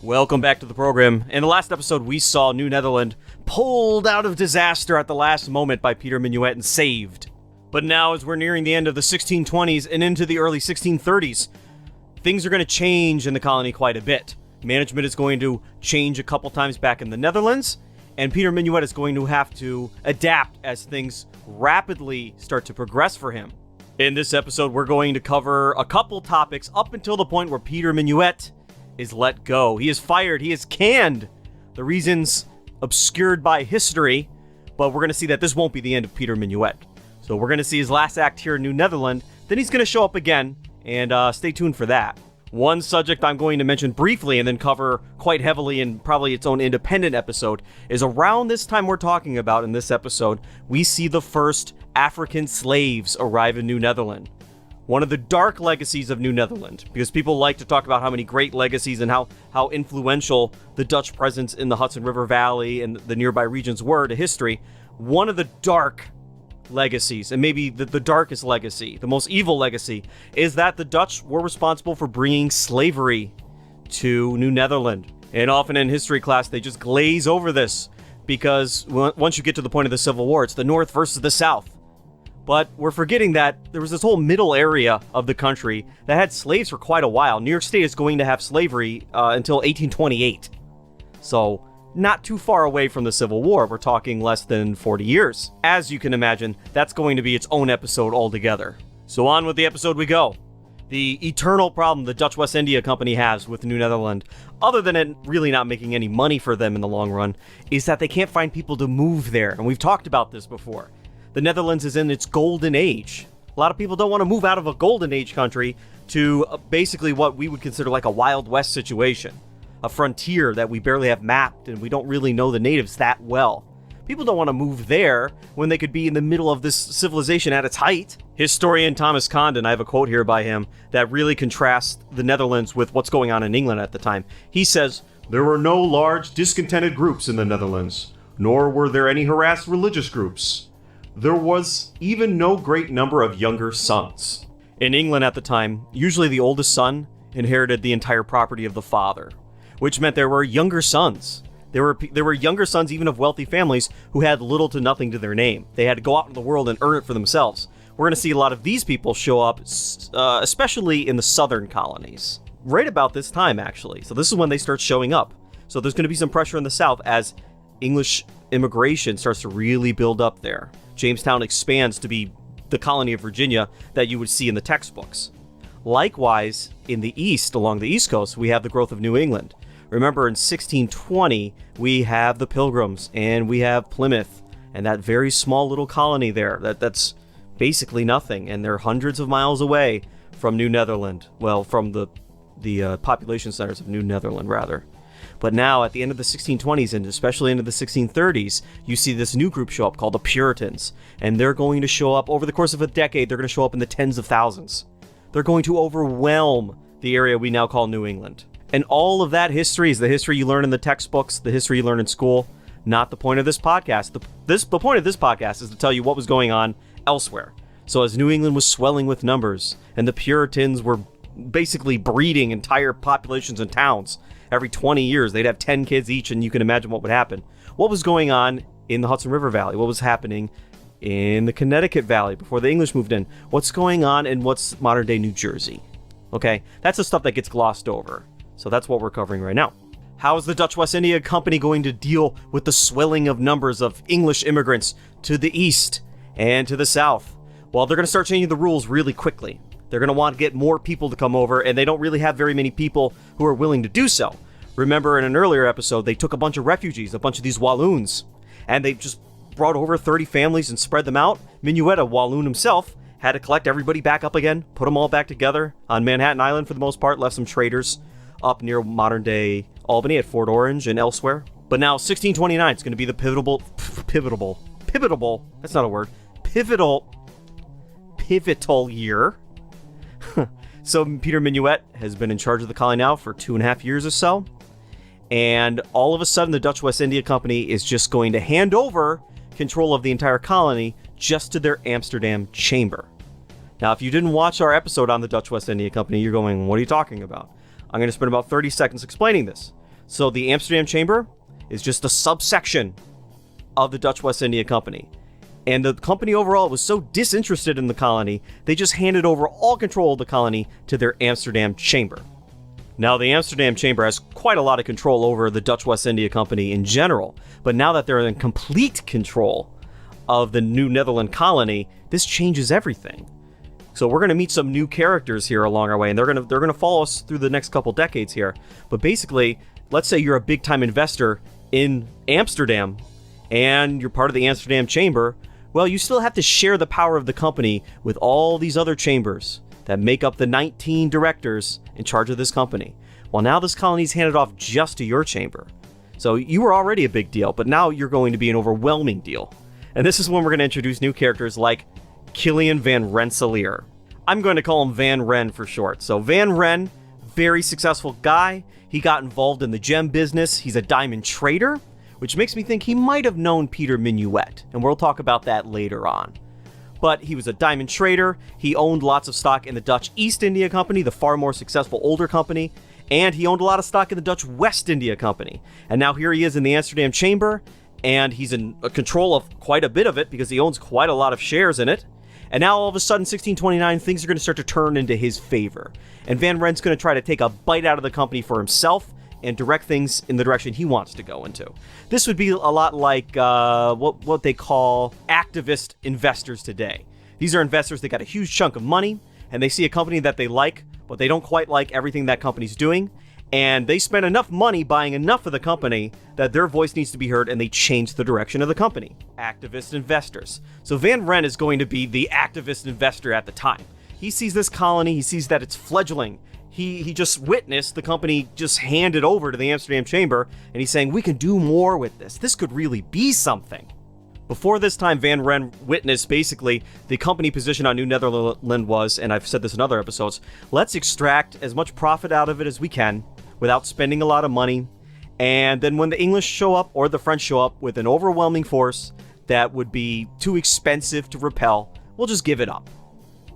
Welcome back to the program. In the last episode, we saw New Netherland pulled out of disaster at the last moment by Peter Minuet and saved. But now, as we're nearing the end of the 1620s and into the early 1630s, things are going to change in the colony quite a bit. Management is going to change a couple times back in the Netherlands, and Peter Minuet is going to have to adapt as things rapidly start to progress for him. In this episode, we're going to cover a couple topics up until the point where Peter Minuet is let go. He is fired. He is canned. The reasons obscured by history, but we're going to see that this won't be the end of Peter Minuet. So we're going to see his last act here in New Netherland. Then he's going to show up again, and stay tuned for that. One subject I'm going to mention briefly and then cover quite heavily in probably its own independent episode is around this time we're talking about in this episode, we see the first African slaves arrive in New Netherland. One of the dark legacies of New Netherland, because people like to talk about how many great legacies and how influential the Dutch presence in the Hudson River Valley and the nearby regions were to history. One of the dark legacies, and maybe the darkest legacy, the most evil legacy, is that the Dutch were responsible for bringing slavery to New Netherland. And often in history class, they just glaze over this, because once you get to the point of the Civil War, it's the North versus the South. But we're forgetting that there was this whole middle area of the country that had slaves for quite a while. New York State is going to have slavery until 1828. So not too far away from the Civil War. We're talking less than 40 years. As you can imagine, that's going to be its own episode altogether. So on with the episode we go. The eternal problem the Dutch West India Company has with New Netherland, other than it really not making any money for them in the long run, is that they can't find people to move there. And we've talked about this before. The Netherlands is in its golden age. A lot of people don't want to move out of a golden age country to basically what we would consider like a Wild West situation. A frontier that we barely have mapped and we don't really know the natives that well. People don't want to move there when they could be in the middle of this civilization at its height. Historian Thomas Condon, I have a quote here by him that really contrasts the Netherlands with what's going on in England at the time. He says, "There were no large discontented groups in the Netherlands, nor were there any harassed religious groups. There was even no great number of younger sons." In England at the time, usually the oldest son inherited the entire property of the father, which meant there were younger sons. There were younger sons even of wealthy families who had little to nothing to their name. They had to go out in the world and earn it for themselves. We're going to see a lot of these people show up, especially in the southern colonies. Right about this time, actually. So this is when they start showing up. So there's going to be some pressure in the south as English immigration starts to really build up there. Jamestown expands to be the colony of Virginia that you would see in the textbooks. Likewise, in the east, along the east coast, we have the growth of New England. Remember, in 1620, we have the Pilgrims, and we have Plymouth, and that very small little colony there. That's basically nothing, and they're hundreds of miles away from New Netherland. Well, from the population centers of New Netherland, rather. But now, at the end of the 1620s, and especially into the 1630s, you see this new group show up called the Puritans, and they're going to show up over the course of a decade. They're going to show up in the tens of thousands. They're going to overwhelm the area we now call New England. And all of that history is the history you learn in the textbooks, the history you learn in school, not the point of this podcast. The point of this podcast is to tell you what was going on elsewhere. So as New England was swelling with numbers, and the Puritans were basically breeding entire populations and towns, every 20 years they'd have 10 kids each, and you can imagine what would happen. What was going on in the Hudson River Valley? What was happening in the Connecticut Valley before the English moved in? What's going on in what's modern-day New Jersey? Okay, that's the stuff that gets glossed over. So that's what we're covering right now. How is the Dutch West India Company going to deal with the swelling of numbers of English immigrants to the east and to the south? Well, they're going to start changing the rules really quickly. They're going to want to get more people to come over, and they don't really have very many people who are willing to do so. Remember in an earlier episode, they took a bunch of refugees, a bunch of these Walloons, and they just brought over 30 families and spread them out. Minuet, a Walloon himself, had to collect everybody back up again, put them all back together on Manhattan Island for the most part, left some traders up near modern-day Albany at Fort Orange and elsewhere. But now 1629 is going to be the pivotal, that's not a word, pivotal year. So Peter Minuet has been in charge of the colony now for 2.5 years or so. And all of a sudden, the Dutch West India Company is just going to hand over control of the entire colony just to their Amsterdam chamber. Now, if you didn't watch our episode on the Dutch West India Company, you're going, what are you talking about? I'm going to spend about 30 seconds explaining this. So the Amsterdam Chamber is just a subsection of the Dutch West India Company. And the company overall was so disinterested in the colony, they just handed over all control of the colony to their Amsterdam Chamber. Now, the Amsterdam Chamber has quite a lot of control over the Dutch West India Company in general, but now that they're in complete control of the New Netherland colony, this changes everything. So we're going to meet some new characters here along our way, and they're going to follow us through the next couple decades here. But basically, let's say you're a big-time investor in Amsterdam, and you're part of the Amsterdam Chamber. Well, you still have to share the power of the company with all these other chambers that make up the 19 directors in charge of this company. Well, now this colony's handed off just to your chamber. So you were already a big deal, but now you're going to be an overwhelming deal. And this is when we're going to introduce new characters like Killian van Rensselaer. I'm going to call him Van Ren for short. So Van Ren, very successful guy. He got involved in the gem business. He's a diamond trader, which makes me think he might have known Peter Minuet, and we'll talk about that later on. But he was a diamond trader, he owned lots of stock in the Dutch East India Company, the far more successful older company, and he owned a lot of stock in the Dutch West India Company. And now here he is in the Amsterdam Chamber, and he's in control of quite a bit of it because he owns quite a lot of shares in it. And now all of a sudden, 1629, things are going to start to turn into his favor. And Van Ren's going to try to take a bite out of the company for himself and direct things in the direction he wants to go into. This would be a lot like what they call activist investors today. These are investors that got a huge chunk of money, and they see a company that they like, but they don't quite like everything that company's doing, and they spend enough money buying enough of the company that their voice needs to be heard, and they change the direction of the company. Activist investors. So Van Ren is going to be the activist investor at the time. He sees this colony, he sees that it's fledgling. He just witnessed the company just hand it over to the Amsterdam Chamber, and he's saying, we can do more with this. This could really be something. Before this time, Van Ren witnessed basically the company position on New Netherland was, and I've said this in other episodes, let's extract as much profit out of it as we can without spending a lot of money. And then when the English show up or the French show up with an overwhelming force that would be too expensive to repel, we'll just give it up.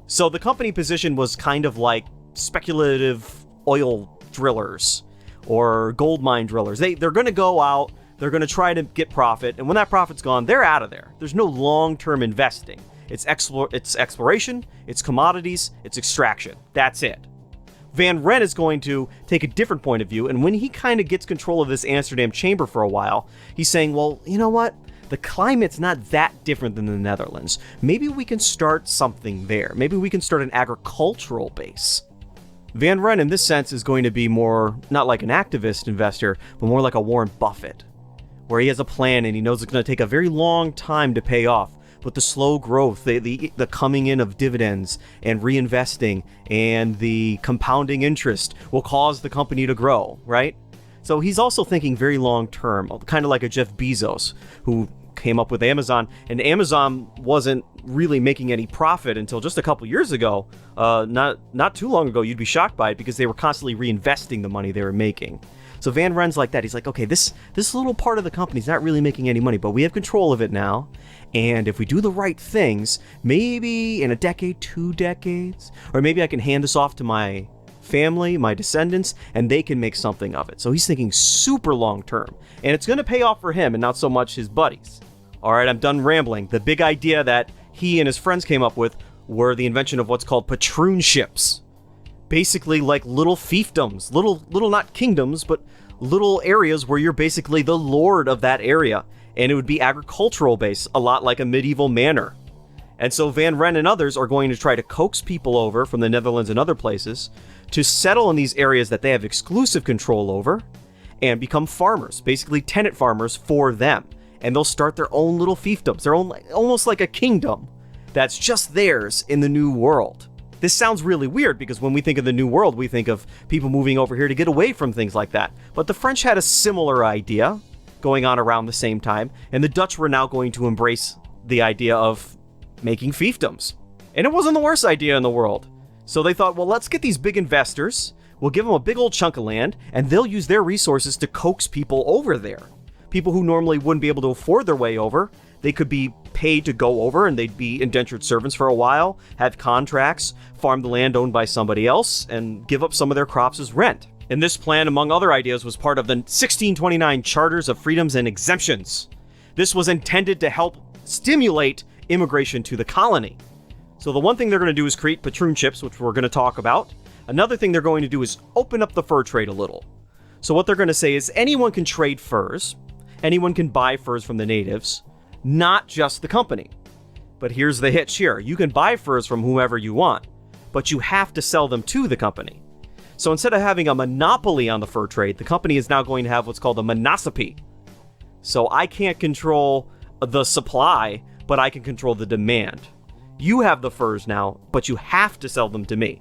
So the company position was kind of like speculative oil drillers or gold mine drillers. They're going to go out, they're going to try to get profit, and when that profit's gone, they're out of there. There's no long-term investing. It's exploration, it's commodities, it's extraction. That's it. Van Ren is going to take a different point of view, and when he kind of gets control of this Amsterdam Chamber for a while, he's saying, well, you know what? The climate's not that different than the Netherlands. Maybe we can start something there. Maybe we can start an agricultural base. Van Ren, in this sense, is going to be more, not like an activist investor, but more like a Warren Buffett, where he has a plan and he knows it's going to take a very long time to pay off. But the slow growth, the coming in of dividends and reinvesting and the compounding interest will cause the company to grow, right? So he's also thinking very long term, kind of like a Jeff Bezos, who came up with Amazon, and Amazon wasn't really making any profit until just a couple years ago. Not too long ago, you'd be shocked by it because they were constantly reinvesting the money they were making. So Van Ren's like that. He's like, okay, this little part of the company's not really making any money, but we have control of it now. And if we do the right things, maybe in a decade, 2 decades, or maybe I can hand this off to my family, my descendants, and they can make something of it. So he's thinking super long term, and it's going to pay off for him and not so much his buddies. All right, I'm done rambling. The big idea that he and his friends came up with were the invention of what's called Patroonships. Basically like little fiefdoms, little not kingdoms, but little areas where you're basically the lord of that area. And it would be agricultural based, a lot like a medieval manor. And so Van Ren and others are going to try to coax people over from the Netherlands and other places to settle in these areas that they have exclusive control over and become farmers, basically tenant farmers for them. And they'll start their own little fiefdoms, their own, almost like a kingdom that's just theirs in the New World. This sounds really weird because when we think of the New World, we think of people moving over here to get away from things like that. But the French had a similar idea going on around the same time, and the Dutch were now going to embrace the idea of making fiefdoms. And it wasn't the worst idea in the world. So they thought, well, let's get these big investors, we'll give them a big old chunk of land, and they'll use their resources to coax people over there. People who normally wouldn't be able to afford their way over, they could be paid to go over, and they'd be indentured servants for a while, have contracts, farm the land owned by somebody else, and give up some of their crops as rent. And this plan, among other ideas, was part of the 1629 Charters of Freedoms and Exemptions. This was intended to help stimulate immigration to the colony. So the one thing they're going to do is create Patroonships, which we're going to talk about. Another thing they're going to do is open up the fur trade a little. So what they're going to say is anyone can trade furs, anyone can buy furs from the natives, not just the company. But here's the hitch here. You can buy furs from whoever you want, but you have to sell them to the company. So instead of having a monopoly on the fur trade, the company is now going to have what's called a monopoly. So I can't control the supply, but I can control the demand. You have the furs now, but you have to sell them to me.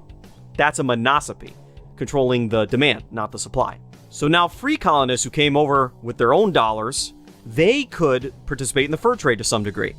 That's a monopoly, controlling the demand, not the supply. So now free colonists who came over with their own dollars, they could participate in the fur trade to some degree.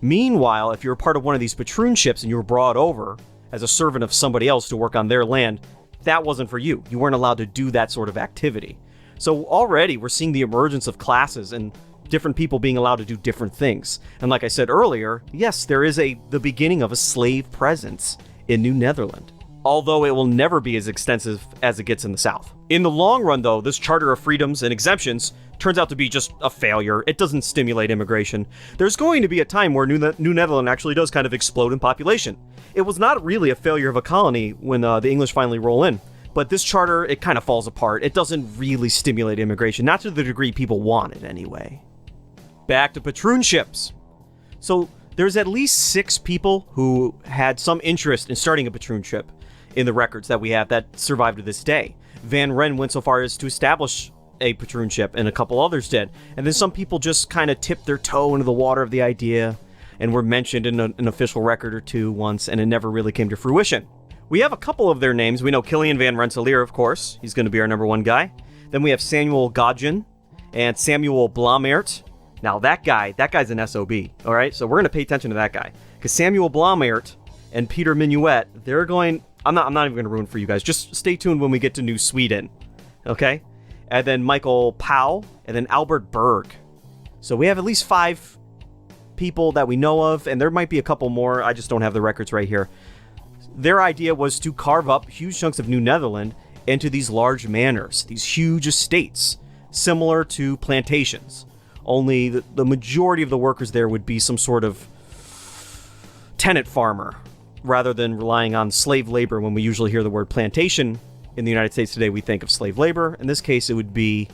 Meanwhile, if you were part of one of these patroonships and you were brought over as a servant of somebody else to work on their land, that wasn't for you. You weren't allowed to do that sort of activity. So already we're seeing the emergence of classes and different people being allowed to do different things. And like I said earlier, yes, there is the beginning of a slave presence in New Netherland, although it will never be as extensive as it gets in the South. In the long run, though, this Charter of Freedoms and Exemptions turns out to be just a failure. It doesn't stimulate immigration. There's going to be a time where New Netherland actually does kind of explode in population. It was not really a failure of a colony when the English finally roll in. But this charter, it kind of falls apart. It doesn't really stimulate immigration, not to the degree people want it anyway. Back to Patroonships. So there's at least 6 people who had some interest in starting a patroonship in the records that we have that survive to this day. Van Wren went so far as to establish a patroonship, and a couple others did. And then some people just kind of tipped their toe into the water of the idea and were mentioned in an official record or two once, and it never really came to fruition. We have a couple of their names. We know Killian van Rensselaer, of course. He's going to be our number 1 guy. Then we have Samuel Godgen and Samuel Blommaert. Now that guy's an SOB, all right? So we're going to pay attention to that guy. Because Samuel Blommaert and Peter Minuet, they're going... I'm not even going to ruin for you guys. Just stay tuned when we get to New Sweden, okay? And then Michael Powell, and then Albert Berg. So we have at least 5 people that we know of, and there might be a couple more. I just don't have the records right here. Their idea was to carve up huge chunks of New Netherland into these large manors, these huge estates, similar to plantations. Only the majority of the workers there would be some sort of tenant farmer, rather than relying on slave labor. When we usually hear the word plantation in the United States today, we think of slave labor. In this case, it would be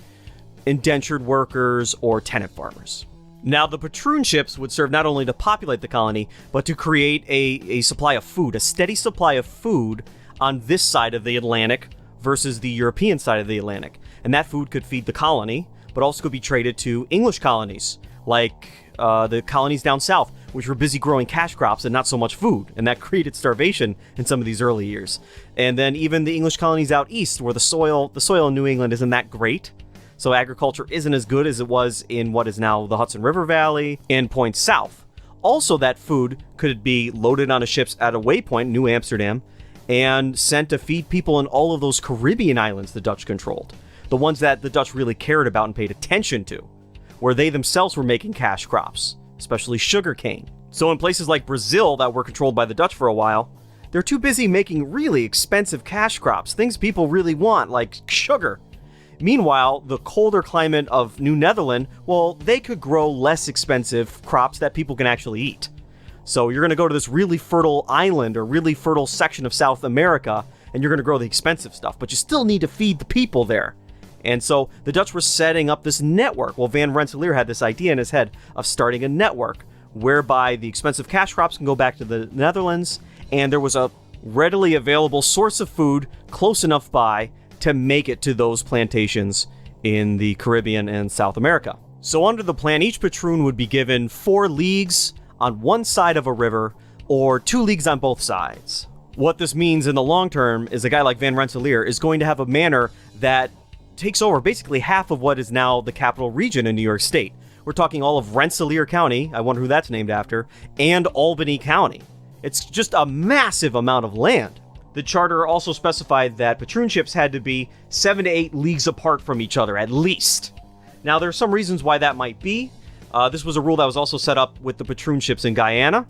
indentured workers or tenant farmers. Now, the Patroonships would serve not only to populate the colony, but to create a supply of food, a steady supply of food on this side of the Atlantic versus the European side of the Atlantic. And that food could feed the colony, but also could be traded to English colonies, like the colonies down south, which were busy growing cash crops and not so much food. And that created starvation in some of these early years. And then even the English colonies out east, where the soil in New England isn't that great. So agriculture isn't as good as it was in what is now the Hudson River Valley and points south. Also, that food could be loaded onto ships at a waypoint, New Amsterdam, and sent to feed people in all of those Caribbean islands the Dutch controlled. The ones that the Dutch really cared about and paid attention to, where they themselves were making cash crops, especially sugarcane. So in places like Brazil that were controlled by the Dutch for a while, they're too busy making really expensive cash crops, things people really want, like sugar. Meanwhile, the colder climate of New Netherland, well, they could grow less expensive crops that people can actually eat. So you're going to go to this really fertile island or really fertile section of South America, and you're going to grow the expensive stuff, but you still need to feed the people there. And so the Dutch were setting up this network. Well, Van Rensselaer had this idea in his head of starting a network whereby the expensive cash crops can go back to the Netherlands, and there was a readily available source of food close enough by to make it to those plantations in the Caribbean and South America. So under the plan, each patroon would be given 4 leagues on one side of a river or 2 leagues on both sides. What this means in the long term is a guy like Van Rensselaer is going to have a manor that takes over basically half of what is now the capital region in New York State. We're talking all of Rensselaer County, I wonder who that's named after, and Albany County. It's just a massive amount of land. The charter also specified that patroonships had to be 7 to 8 leagues apart from each other, at least. Now, there are some reasons why that might be. This was a rule that was also set up with the patroonships in Guyana.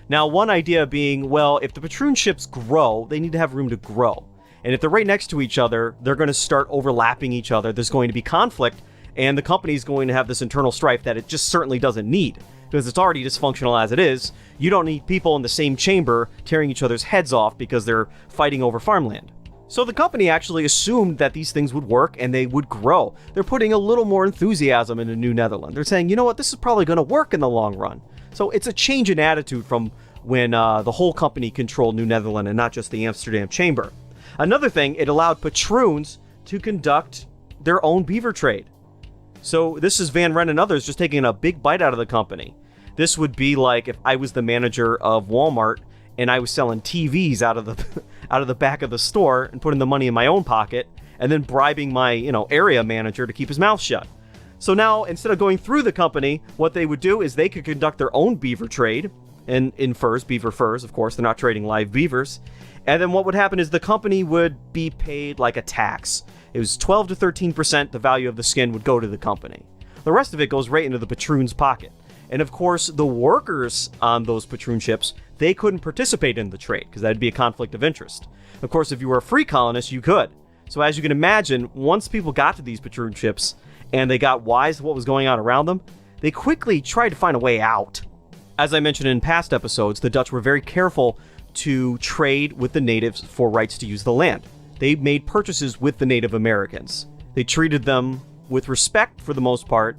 Now, one idea being, well, if the patroonships grow, they need to have room to grow. And if they're right next to each other, they're going to start overlapping each other. There's going to be conflict, and the company's going to have this internal strife that it just certainly doesn't need, because it's already dysfunctional as it is. You don't need people in the same chamber tearing each other's heads off because they're fighting over farmland. So the company actually assumed that these things would work and they would grow. They're putting a little more enthusiasm into New Netherland. They're saying, you know what, this is probably going to work in the long run. So it's a change in attitude from when the whole company controlled New Netherland and not just the Amsterdam Chamber. Another thing, it allowed patroons to conduct their own beaver trade. So this is Van Ren and others just taking a big bite out of the company. This would be like if I was the manager of Walmart and I was selling TVs out of the back of the store and putting the money in my own pocket and then bribing my, area manager to keep his mouth shut. So now, instead of going through the company, what they would do is they could conduct their own beaver trade, and in furs, beaver furs, of course, they're not trading live beavers. And then what would happen is the company would be paid like a tax. It was 12 to 13% the value of the skin would go to the company. The rest of it goes right into the patroon's pocket. And of course, the workers on those patroon ships, they couldn't participate in the trade because that'd be a conflict of interest. Of course, if you were a free colonist, you could. So as you can imagine, once people got to these patroon ships and they got wise to what was going on around them, they quickly tried to find a way out. As I mentioned in past episodes, the Dutch were very careful to trade with the natives for rights to use the land. They made purchases with the Native Americans. They treated them with respect for the most part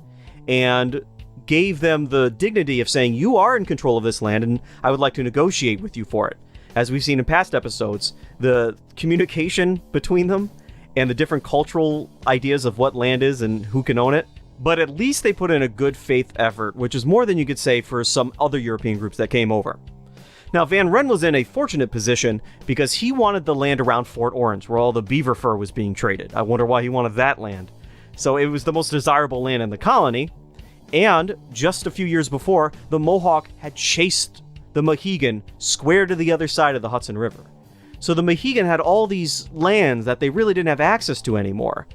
and gave them the dignity of saying, you are in control of this land and I would like to negotiate with you for it. As we've seen in past episodes, the communication between them and the different cultural ideas of what land is and who can own it. But at least they put in a good faith effort, which is more than you could say for some other European groups that came over. Now, Van Ren was in a fortunate position because he wanted the land around Fort Orange, where all the beaver fur was being traded. I wonder why he wanted that land. So it was the most desirable land in the colony. And just a few years before, the Mohawk had chased the Mohegan square to the other side of the Hudson River. So the Mohegan had all these lands that they really didn't have access to anymore,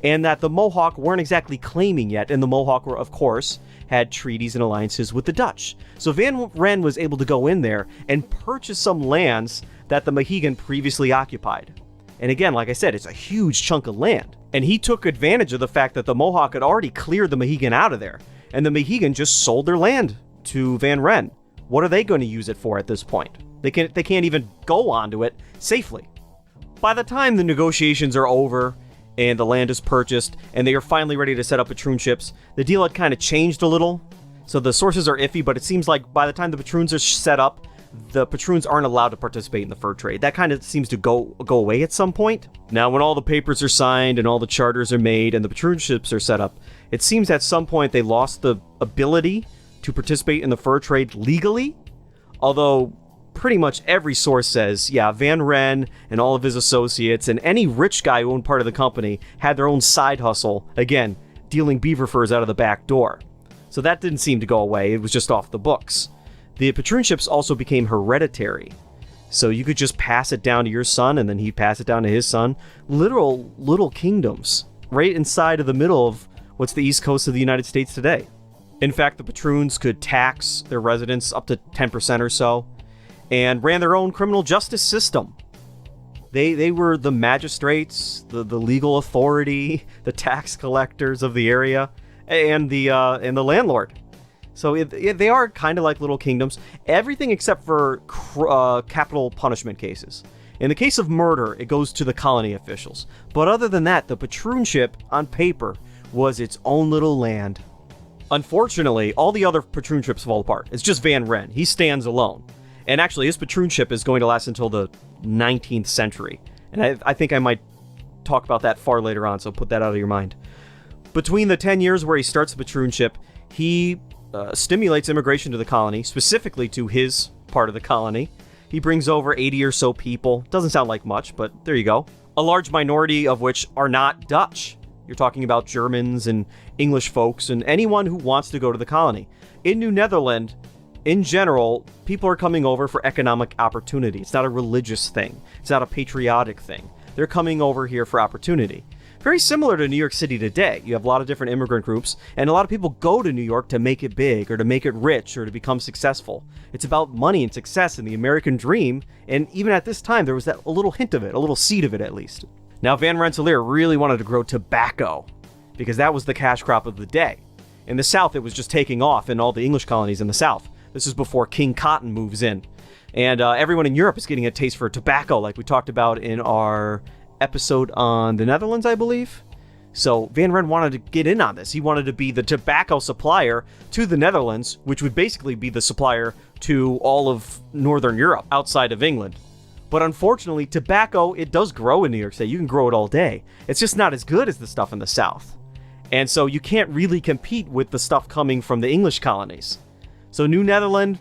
and that the Mohawk weren't exactly claiming yet. And the Mohawk were, of course, had treaties and alliances with the Dutch. So Van Ren was able to go in there and purchase some lands that the Mohegan previously occupied. And again, like I said, it's a huge chunk of land. And he took advantage of the fact that the Mohawk had already cleared the Mohegan out of there. And the Mohegan just sold their land to Van Ren. What are they going to use it for at this point? They can't even go onto it safely. By the time the negotiations are over and the land is purchased and they are finally ready to set up patroonships, the deal had kind of changed a little. So the sources are iffy, but it seems like by the time the patroons are set up, the patroons aren't allowed to participate in the fur trade. That kind of seems to go away at some point. Now, when all the papers are signed and all the charters are made and the patroonships are set up, it seems at some point they lost the ability to participate in the fur trade legally. Although pretty much every source says, yeah, Van Ren and all of his associates and any rich guy who owned part of the company had their own side hustle, again, dealing beaver furs out of the back door. So that didn't seem to go away. It was just off the books. The patroonships also became hereditary. So you could just pass it down to your son and then he'd pass it down to his son. Literal little kingdoms right inside of the middle of what's the east coast of the United States today. In fact, the patroons could tax their residents up to 10% or so and ran their own criminal justice system. They were the magistrates, the legal authority, the tax collectors of the area, and the landlord. So they are kind of like little kingdoms. Everything except for capital punishment cases. In the case of murder, it goes to the colony officials. But other than that, the patroonship, on paper, was its own little land. Unfortunately, all the other patroonships fall apart. It's just Van Ren. He stands alone. And actually, his patroonship is going to last until the 19th century. And I think I might talk about that far later on, so put that out of your mind. Between the 10 years where he starts the patroonship, he stimulates immigration to the colony, specifically to his part of the colony. He brings over 80 or so people. Doesn't sound like much, but there you go. A large minority of which are not Dutch. You're talking about Germans and English folks and anyone who wants to go to the colony. In New Netherland, in general, people are coming over for economic opportunity. It's not a religious thing. It's not a patriotic thing. They're coming over here for opportunity. Very similar to New York City today. You have a lot of different immigrant groups, and a lot of people go to New York to make it big, or to make it rich, or to become successful. It's about money and success and the American dream, and even at this time, there was a little hint of it, a little seed of it at least. Now, Van Rensselaer really wanted to grow tobacco, because that was the cash crop of the day. In the South, it was just taking off in all the English colonies in the South. This is before King Cotton moves in. And everyone in Europe is getting a taste for tobacco, like we talked about in our episode on the Netherlands, I believe. So Van Ren wanted to get in on this. He wanted to be the tobacco supplier to the Netherlands, which would basically be the supplier to all of Northern Europe outside of England. But unfortunately, tobacco, it does grow in New York State. You can grow it all day. It's just not as good as the stuff in the South. And so you can't really compete with the stuff coming from the English colonies. So New Netherland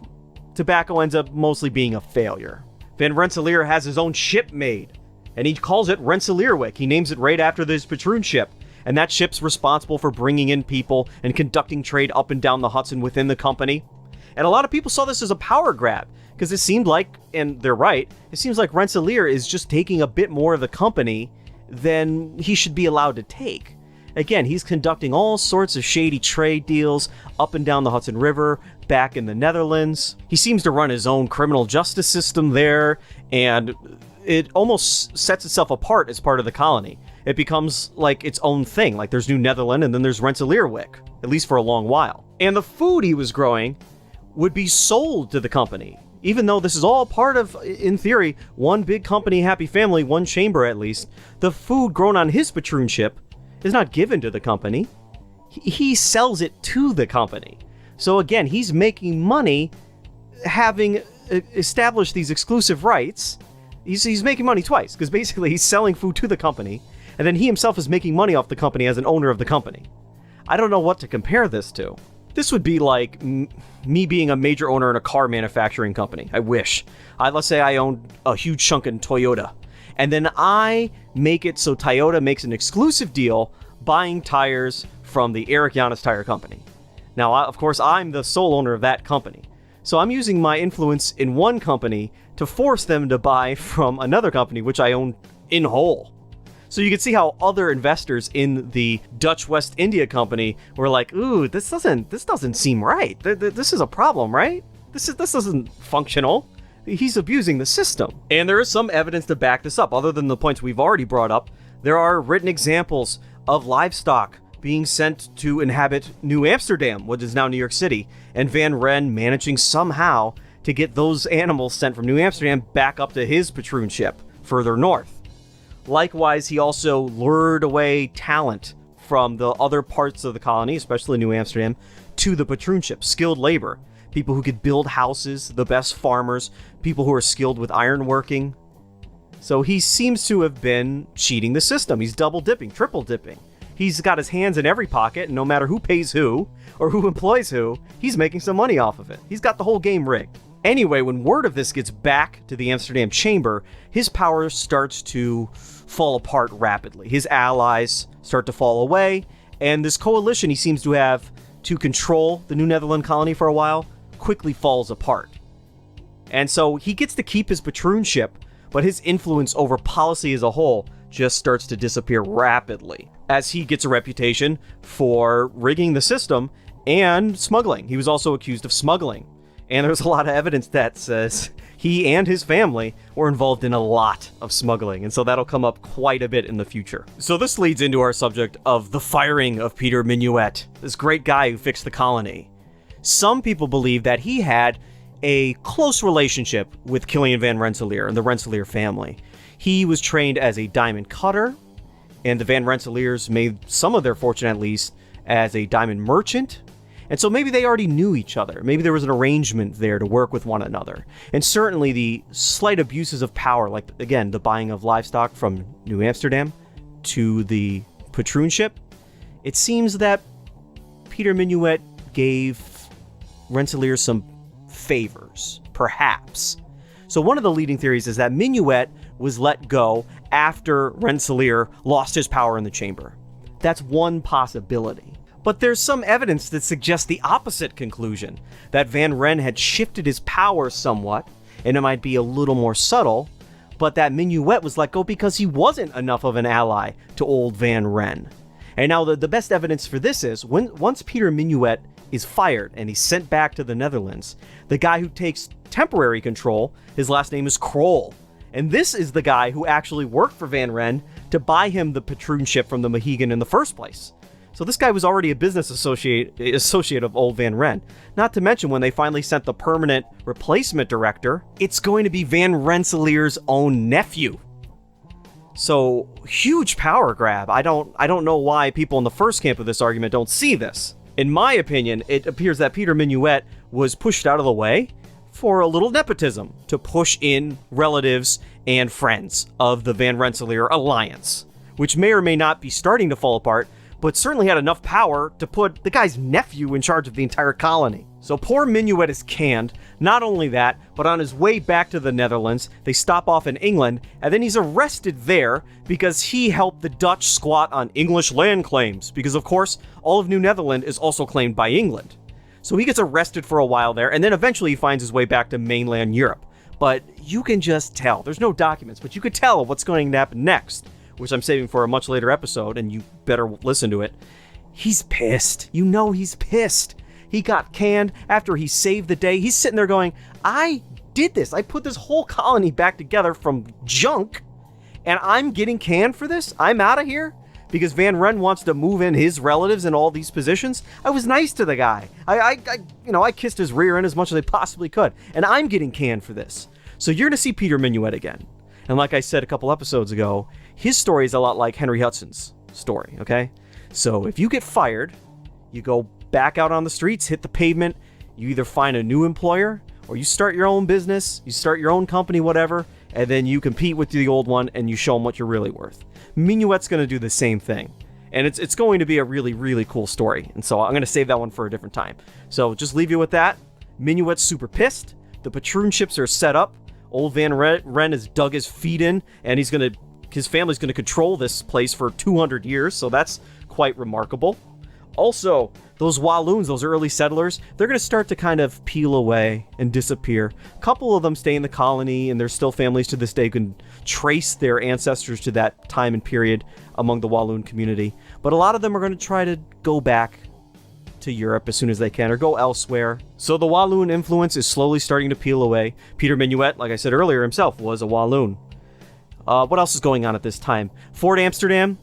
tobacco ends up mostly being a failure. Van Rensselaer has his own ship made, and he calls it Renssalaerwyck. He names it right after this Patron ship, and that ship's responsible for bringing in people and conducting trade up and down the Hudson within the company. And a lot of people saw this as a power grab, because it seemed like, and they're right, it seems like Rensselaer is just taking a bit more of the company than he should be allowed to take. Again, he's conducting all sorts of shady trade deals up and down the Hudson River, back in the Netherlands. He seems to run his own criminal justice system there, and it almost sets itself apart as part of the colony. It becomes like its own thing. Like there's New Netherland and then there's Rensselaerwyck, at least for a long while. And the food he was growing would be sold to the company. Even though this is all part of, in theory, one big company, happy family, one chamber at least, the food grown on his Patron ship is not given to the company. He sells it to the company. So again, he's making money having established these exclusive rights. He's making money twice, because basically he's selling food to the company, and then he himself is making money off the company as an owner of the company. I don't know what to compare this to. This would be like me being a major owner in a car manufacturing company. I wish. Let's say I own a huge chunk in Toyota, and then I make it so Toyota makes an exclusive deal buying tires from the Eric Yanis Tire Company. Now, of course, I'm the sole owner of that company. So I'm using my influence in one company to force them to buy from another company, which I own in whole. So you can see how other investors in the Dutch West India Company were like, ooh, this doesn't seem right. This is a problem, right? This isn't functional. He's abusing the system. And there is some evidence to back this up. Other than the points we've already brought up, there are written examples of livestock being sent to inhabit New Amsterdam, what is now New York City, and Van Ren managing somehow to get those animals sent from New Amsterdam back up to his Patron ship further north. Likewise, he also lured away talent from the other parts of the colony, especially New Amsterdam, to the Patron ship, skilled labor, people who could build houses, the best farmers, people who are skilled with ironworking. So he seems to have been cheating the system. He's double dipping, triple dipping. He's got his hands in every pocket, and no matter who pays who, or who employs who, he's making some money off of it. He's got the whole game rigged. Anyway, when word of this gets back to the Amsterdam Chamber, his power starts to fall apart rapidly. His allies start to fall away, and this coalition he seems to have to control the New Netherland colony for a while quickly falls apart. And so he gets to keep his Patron ship, but his influence over policy as a whole just starts to disappear rapidly, as he gets a reputation for rigging the system and smuggling. He was also accused of smuggling. And there's a lot of evidence that says he and his family were involved in a lot of smuggling, and so that'll come up quite a bit in the future. So this leads into our subject of the firing of Peter Minuet, this great guy who fixed the colony. Some people believe that he had a close relationship with Kilian Van Rensselaer and the Rensselaer family. He was trained as a diamond cutter, and the Van Rensselaers made some of their fortune, at least, as a diamond merchant. And so maybe they already knew each other. Maybe there was an arrangement there to work with one another. And certainly the slight abuses of power, like, again, the buying of livestock from New Amsterdam to the Patron ship, it seems that Peter Minuet gave Rensselaer some favors, perhaps. So one of the leading theories is that Minuet was let go after Rensselaer lost his power in the chamber. That's one possibility. But there's some evidence that suggests the opposite conclusion, that Van Ren had shifted his power somewhat, and it might be a little more subtle, but that Minuet was let go because he wasn't enough of an ally to old Van Ren. And now the best evidence for this is, once Peter Minuet is fired and he's sent back to the Netherlands, the guy who takes temporary control, his last name is Kroll. And this is the guy who actually worked for Van Ren to buy him the Patroonship from the Mohegan in the first place. So this guy was already a business associate of old Van Ren. Not to mention, when they finally sent the permanent replacement director, it's going to be Van Rensselaer's own nephew. So, huge power grab. I don't know why people in the first camp of this argument don't see this. In my opinion, it appears that Peter Minuet was pushed out of the way for a little nepotism to push in relatives and friends of the Van Rensselaer alliance, which may or may not be starting to fall apart, but certainly had enough power to put the guy's nephew in charge of the entire colony. So poor Minuet is canned. Not only that, but on his way back to the Netherlands, they stop off in England, and then he's arrested there because he helped the Dutch squat on English land claims, because of course, all of New Netherland is also claimed by England. So he gets arrested for a while there, and then eventually he finds his way back to mainland Europe. But you can just tell, there's no documents, but you could tell what's going to happen next, which I'm saving for a much later episode, and you better listen to it. He's pissed. You know he's pissed. He got canned after he saved the day. He's sitting there going, I did this. I put this whole colony back together from junk, and I'm getting canned for this? I'm out of here? Because Van Ren wants to move in his relatives in all these positions? I was nice to the guy. I kissed his rear end as much as I possibly could, and I'm getting canned for this. So you're going to see Peter Minuet again. And like I said a couple episodes ago, his story is a lot like Henry Hudson's story, okay? So if you get fired, you go back out on the streets, hit the pavement, you either find a new employer, or you start your own business, you start your own company, whatever, and then you compete with the old one and you show them what you're really worth. Minuet's going to do the same thing. And it's going to be a really, really cool story. And so I'm going to save that one for a different time. So just leave you with that. Minuet's super pissed. The Patroonships are set up. Old Van Ren has dug his feet in, and his family's going to control this place for 200 years, so that's quite remarkable. Also, those Walloons, those early settlers, they're going to start to kind of peel away and disappear. A couple of them stay in the colony, and there's still families to this day who can trace their ancestors to that time and period among the Walloon community. But a lot of them are going to try to go back to Europe as soon as they can, or go elsewhere. So the Walloon influence is slowly starting to peel away. Peter Minuet, like I said earlier, himself was a Walloon. What else is going on at this time? Fort Amsterdam,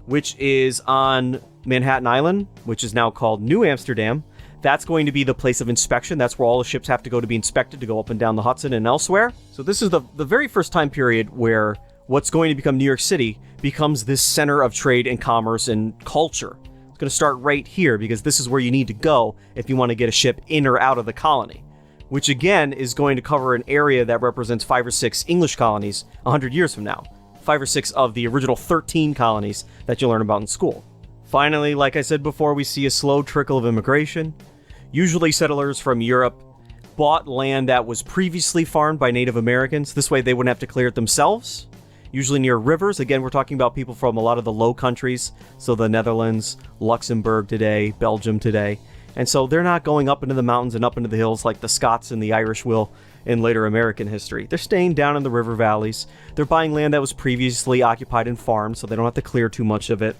which is on Manhattan Island, which is now called New Amsterdam. That's going to be the place of inspection. That's where all the ships have to go to be inspected to go up and down the Hudson and elsewhere. So this is the very first time period where what's going to become New York City becomes this center of trade and commerce and culture. It's going to start right here because this is where you need to go if you want to get a ship in or out of the colony, which again is going to cover an area that represents 5 or 6 English colonies 100 years from now. 5 or 6 of the original 13 colonies that you learn about in school. Finally, like I said before, we see a slow trickle of immigration. Usually settlers from Europe bought land that was previously farmed by Native Americans. This way they wouldn't have to clear it themselves. Usually near rivers. Again, we're talking about people from a lot of the Low Countries. So the Netherlands, Luxembourg today, Belgium today. And so they're not going up into the mountains and up into the hills like the Scots and the Irish will in later American history. They're staying down in the river valleys. They're buying land that was previously occupied and farmed, so they don't have to clear too much of it.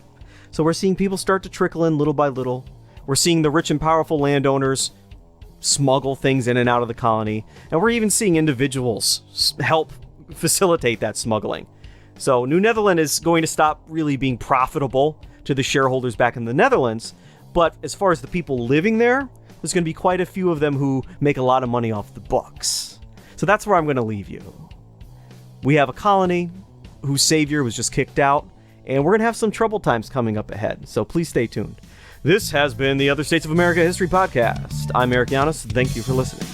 So we're seeing people start to trickle in little by little. We're seeing the rich and powerful landowners smuggle things in and out of the colony. And we're even seeing individuals help facilitate that smuggling. So New Netherland is going to stop really being profitable to the shareholders back in the Netherlands. But as far as the people living there, there's going to be quite a few of them who make a lot of money off the books. So that's where I'm going to leave you. We have a colony whose savior was just kicked out, and we're going to have some troubled times coming up ahead. So please stay tuned. This has been the Other States of America History Podcast. I'm Eric Yanis. Thank you for listening.